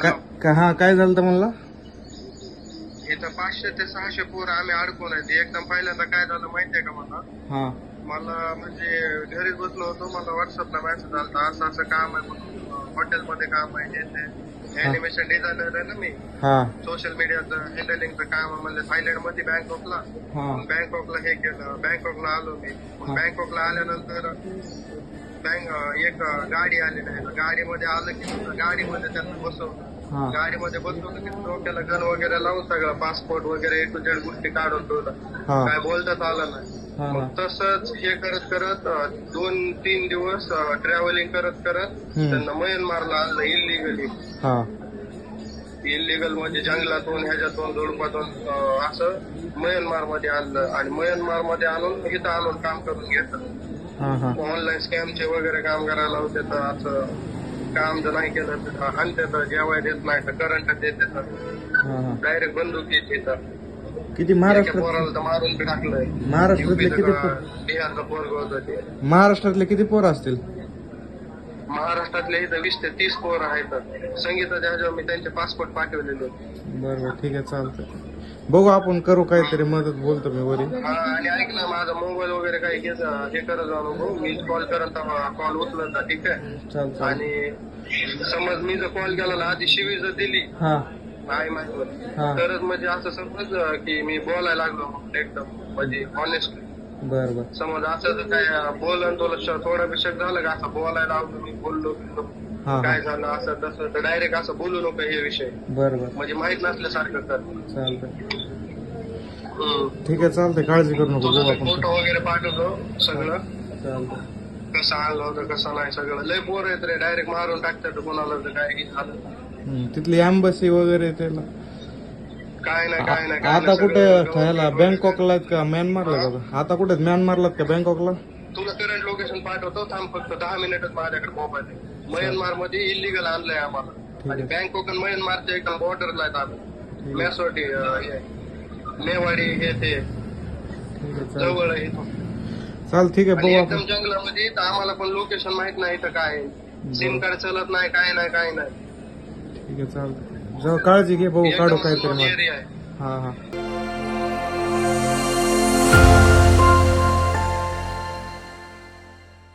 काय झालं तर म्हणला? इथं 500 ते 600 पोरं आम्ही अडकून आहे. एकदम पहिल्यांदा काय झालं माहितीये का मला? हा मला म्हणजे घरीच बसलो होतो, मला व्हॉट्सअपला मेसेज आलता असं असं काम आहे म्हणून, हॉटेलमध्ये काम आहे ते ऍनिमेशन डिझायनर आहे ना मी. हा सोशल मीडियाचं हँडलिंगचं काम आहे म्हणलं थायलंड मध्ये बँकॉकला. बँकॉकला हे केलं, बँकॉकला आलो मी. बँकॉकला आल्यानंतर एक गाडी आलेली आहे, गाडीमध्ये आलं की गाडीमध्ये त्यांना बसवलं. गाडीमध्ये बसवलं की डोक्याला गन वगैरे लावून सगळं पासपोर्ट वगैरे A to Z गोष्टी काढून ठेवलं. काय बोलताच आलं नाही. मग तसंच हे करत करत 2-3 दिवस ट्रॅव्हलिंग करत करत त्यांना म्यानमारला आणलं इलिगली. इलिगल म्हणजे जंगलातून ह्याच्यातून झुडपातून असं म्यानमार मध्ये आणलं आणि म्यानमार मध्ये आणून इथं आणून काम करून घेतलं. ऑनलाईन स्कॅमचे वगैरे काम करायला होते, तर असं काम जर नाही केलं तर आणतात, जेवाय देत नाही तर करंट देतात, डायरेक्ट बंदूक येते. तर किती महाराष्ट्रात पोराला तर मारून बी टाकलंय. महाराष्ट्रातले किती बिहारचं पोरग होतं ते. महाराष्ट्रातले किती पोरं असतील? महाराष्ट्रातले इथं 20 ते 30 पोरं आहेत. संगीताच्या ह्याच्यावर मी त्यांचे पासपोर्ट पाठवलेले. बरोबर, ठीक आहे, चालतंय. बघू आपण करू काहीतरी मदत, बोलतो मी वरी. आणि ऐक ना, माझा मोबाईल वगैरे काही हे करत जाऊ नको. मी कॉल करत कॉल उचलत जा, ठीक आहे? चालतं. आणि समज मी जर कॉल केला ना, आधी शिवी जर दिली नाही माहिती तरच म्हणजे असं समज की मी बोलायला लागलो एकदम म्हणजे ऑनेस्ट. बरं. समज असं जर काय बोलन तुला थोडा विषय झालं का असं बोलायला लागलो, मी बोललो काय झालं असं तसं, तर डायरेक्ट असं बोलू नको हे विषय. बरोबर, म्हणजे माहित नसल्यासारखं कर. चालतंय, ठीक आहे, चालतंय, काळजी करू नको. फोटो वगैरे पाठवतो सगळं, चालतंय. कसं आलं होतं कसं नाही सगळं. लय पोर येत रे, डायरेक्ट मारून टाकतात कोणाला तर काय झालं. तिथली एम्बसी वगैरे त्याला काय नाही. आता कुठे ह्याला बँकॉकला का म्यानमारला का? आता कुठे म्यानमारला का बँकॉकला? तुला करंट लोकेशन पाठवतो, थांब फक्त 10 मिनिटच माझ्याकडे मोबाईल आहे. म्यानमार मध्ये इलिगल आणलंय आम्हाला आणि बँकॉक आणि म्यानमारच्या एकदम बॉर्डरला आहेत आम्ही. मेसोटी मेवाडी हे ते जवळ आहे. चाल, ठीक आहे, बघू एकदम जंगलामध्ये. तर आम्हाला पण लोकेशन माहित नाही तर काय सिम कार्ड चलत नाही, काय नाही. ठीक आहे, चालतंय, जाऊ, काळजी घे, बघू, काढू काहीतरी. एरिया आहे. हा.